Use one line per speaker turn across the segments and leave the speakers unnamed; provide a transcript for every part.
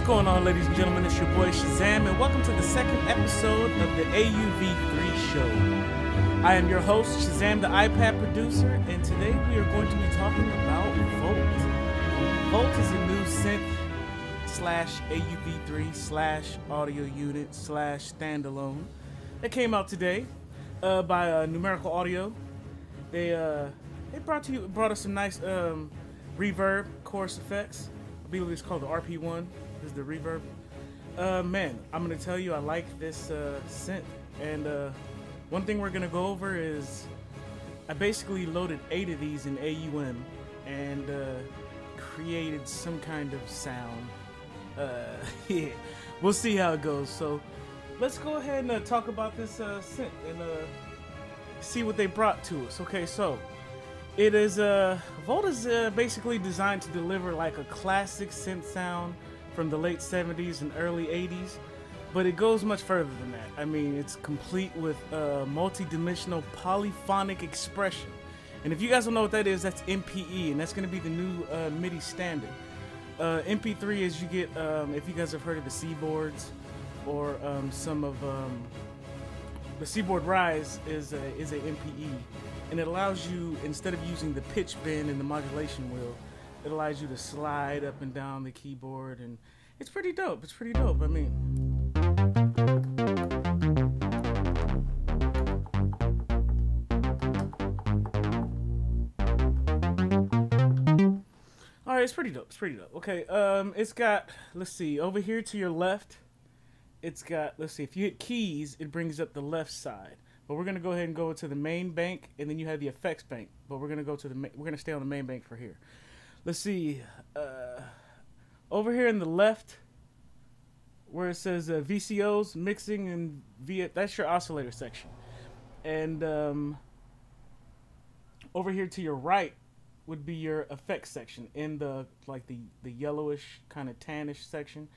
going on, ladies and gentlemen? It's your boy Shazamm, and welcome to the second episode of the AUV3 show. I am your host, Shazamm, the iPad producer, and today we are going to be talking about Volt. Volt is a new synth slash AUV3 slash audio unit slash standalone that came out today by Numerical Audio. They brought us some nice reverb chorus effects. I believe it's called the RP1. This is the reverb. Man, I'm gonna tell you, I like this synth. And one thing we're gonna go over is I basically loaded 8 of these in AUM and created some kind of sound. Yeah, we'll see how it goes. So let's go ahead and talk about this synth and see what they brought to us. Okay, so it is Volt is basically designed to deliver like a classic synth sound from the late 70s and early 80s, but it goes much further than that. I mean, it's complete with multi-dimensional polyphonic expression. And if you guys don't know what that is, that's MPE, and that's going to be the new Midi standard. MP3 is you get, if you guys have heard of the C-boards or some of the C-board Rise is a MPE, and it allows you, instead of using the pitch bend and the modulation wheel, it allows you to slide up and down the keyboard, and it's pretty dope. It's pretty dope. I mean, all right, it's pretty dope. It's pretty dope. Okay, it's got, let's see, over here to your left, it's got, let's see, if you hit keys, it brings up the left side. But we're gonna go ahead and go to the main bank, and then you have the effects bank. But we're gonna go to we're gonna stay on the main bank for here. Let's see, over here in the left, where it says VCOs, mixing and via, that's your oscillator section. And over here to your right would be your effects section in the the yellowish kind of tannish section.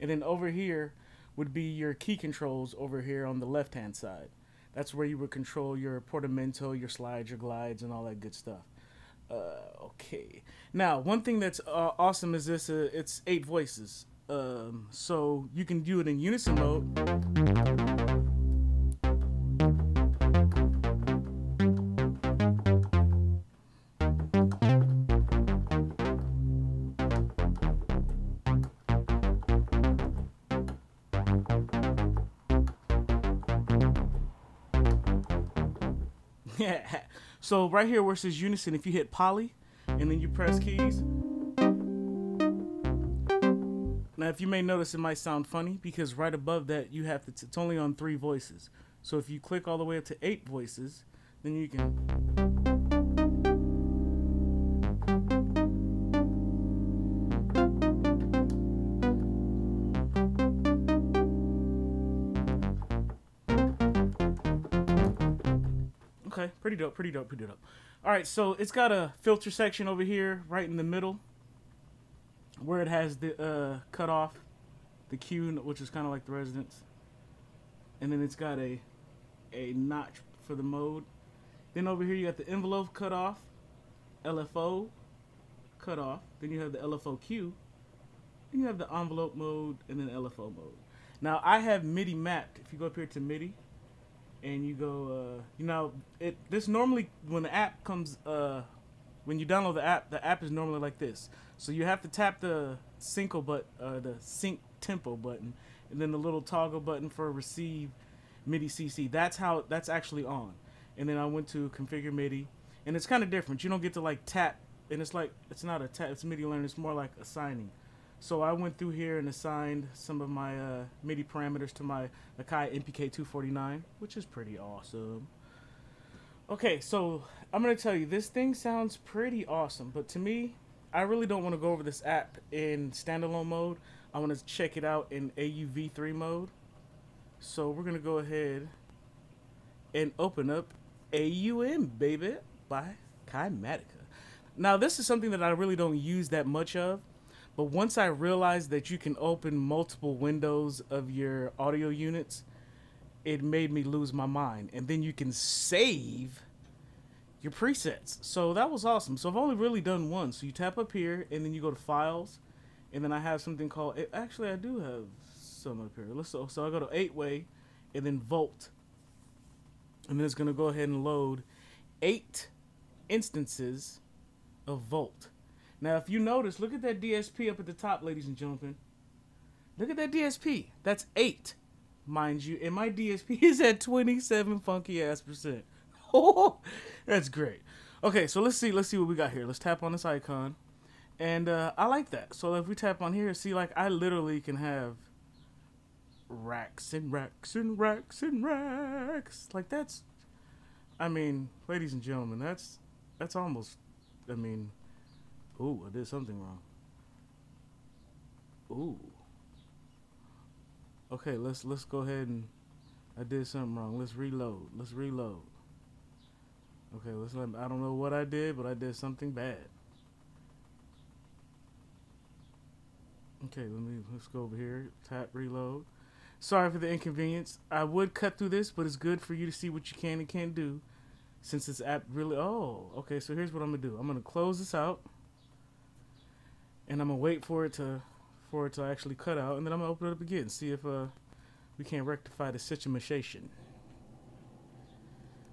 And then over here would be your key controls over here on the left hand side. That's where you would control your portamento, your slides, your glides, and all that good stuff. Okay. Now, one thing that's awesome is this. It's 8 voices. So you can do it in unison mode. Yeah. So right here where it says unison, if you hit poly and then you press keys. Now, if you may notice, it might sound funny because right above that you have to, it's only on 3 voices. So if you click all the way up to 8 voices, then you can. Okay, pretty dope, pretty dope, pretty dope. All right, so it's got a filter section over here, right in the middle, where it has the cutoff, the Q, which is kind of like the resonance, and then it's got a notch for the mode. Then over here you got the envelope cutoff, LFO cutoff. Then you have the LFO Q. Then you have the envelope mode, and then LFO mode. Now I have Midi mapped. If you go up here to Midi, and you go, you know, this normally, when the app comes, when you download the app is normally like this. So you have to tap the the sync tempo button, and then the little toggle button for receive MIDI CC. That's actually on. And then I went to configure MIDI, and it's kind of different. You don't get to like tap, and it's like, it's not a tap, it's MIDI learn, it's more like assigning. So I went through here and assigned some of my MIDI parameters to my Akai MPK249, which is pretty awesome. Okay, so I'm going to tell you, this thing sounds pretty awesome, but to me, I really don't want to go over this app in standalone mode. I want to check it out in AUV3 mode. So we're going to go ahead and open up AUM, baby, by Kymatica. Now, this is something that I really don't use that much of. But once I realized that you can open multiple windows of your audio units, it made me lose my mind. And then you can save your presets. So that was awesome. So I've only really done one. So you tap up here and then you go to Files And then I have something called, actually I do have some up here. So I go to 8-way and then volt. And then it's going to go ahead and load 8 instances of volt. Now, if you notice, look at that DSP up at the top, ladies and gentlemen. Look at that DSP. That's 8, mind you. And my DSP is at 27 funky ass %. Oh, that's great. Okay, so let's see what we got here. Let's tap on this icon. And I like that. So if we tap on here, see, like, I literally can have racks and racks and racks and racks. Like, that's, I mean, ladies and gentlemen, that's almost, I mean, ooh, I did something wrong. Ooh. Okay, let's go ahead and, I did something wrong. Let's reload. Okay, I don't know what I did, but I did something bad. Okay, let's go over here, tap reload. Sorry for the inconvenience. I would cut through this, but it's good for you to see what you can and can't do, since this app really, oh, okay, so here's what I'm gonna do. I'm gonna close this out, and I'm gonna wait for it to actually cut out, and then I'm gonna open it up again and see if we can rectify the situation.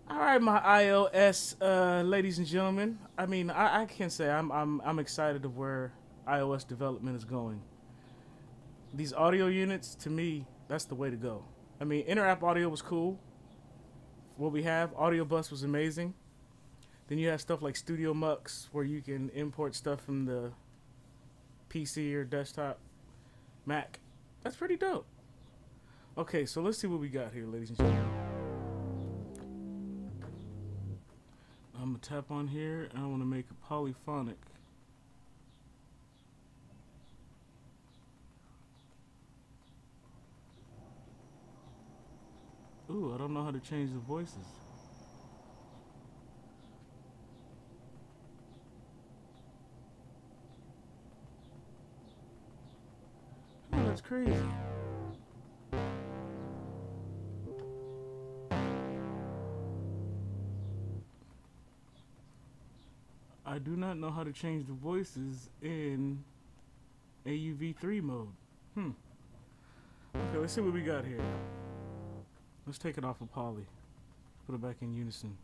All right, my iOS ladies and gentlemen. I mean, I can say I'm excited of where iOS development is going. These audio units, to me, that's the way to go. I mean, inter-app audio was cool. What we have, Audio Bus was amazing. Then you have stuff like Studio Mux, where you can import stuff from the PC or desktop, Mac. That's pretty dope. Okay, so let's see what we got here, ladies and gentlemen. I'm gonna tap on here, and I want to make it polyphonic. Ooh, I don't know how to change the voices. Oh, that's crazy. I do not know how to change the voices in AUV3 mode. Okay, let's see what we got here. Let's take it off of poly. Put it back in unison.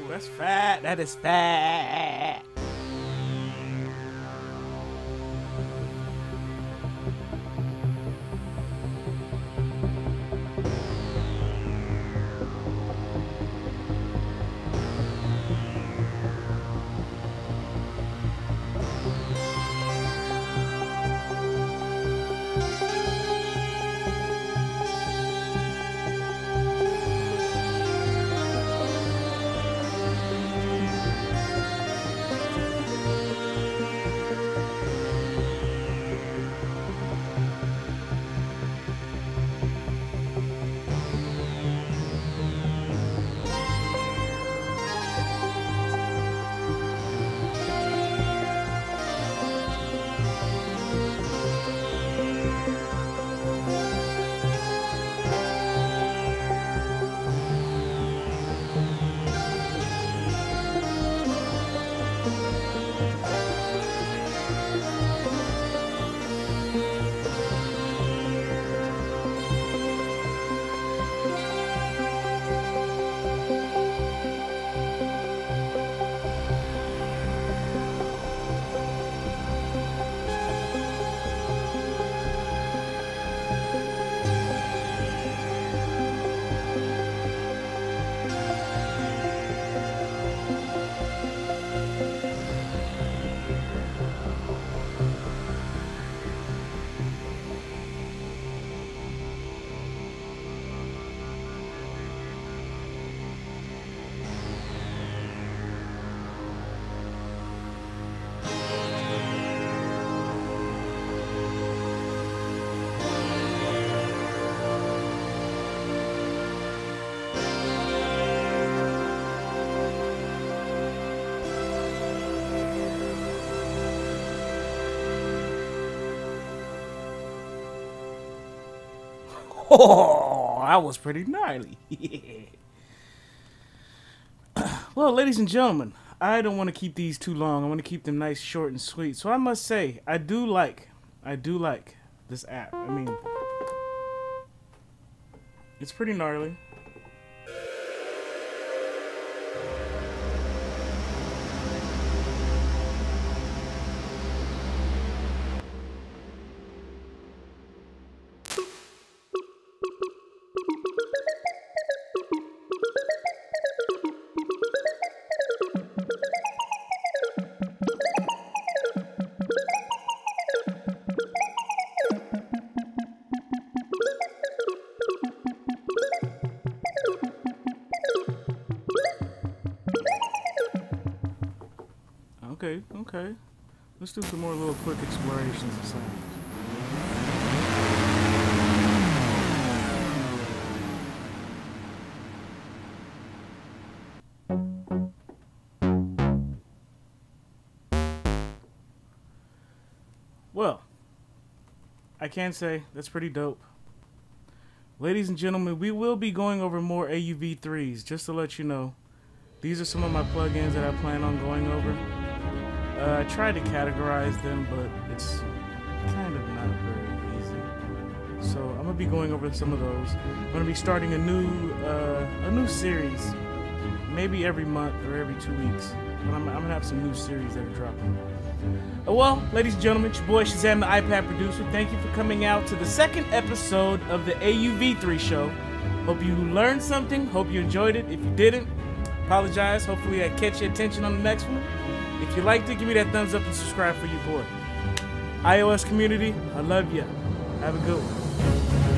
That's fat. That is fat. Oh, that was pretty gnarly. Well, ladies and gentlemen, I don't want to keep these too long. I want to keep them nice, short, and sweet. So I must say, I do like this app. I mean, it's pretty gnarly. Okay. Let's do some more little quick explorations of sounds. Well, I can say that's pretty dope. Ladies and gentlemen, we will be going over more AUV3s, just to let you know. These are some of my plugins that I plan on going over. I tried to categorize them, but it's kind of not very easy. So I'm gonna be going over some of those. I'm gonna be starting a new series, maybe every month or every 2 weeks. But I'm gonna have some new series that are dropping. Well, ladies and gentlemen, it's your boy Shazamm, the iPad producer. Thank you for coming out to the second episode of the AUV3 show. Hope you learned something. Hope you enjoyed it. If you didn't, apologize. Hopefully I catch your attention on the next one. If you liked it, give me that thumbs up and subscribe for your boy. iOS community, I love ya. Have a good one.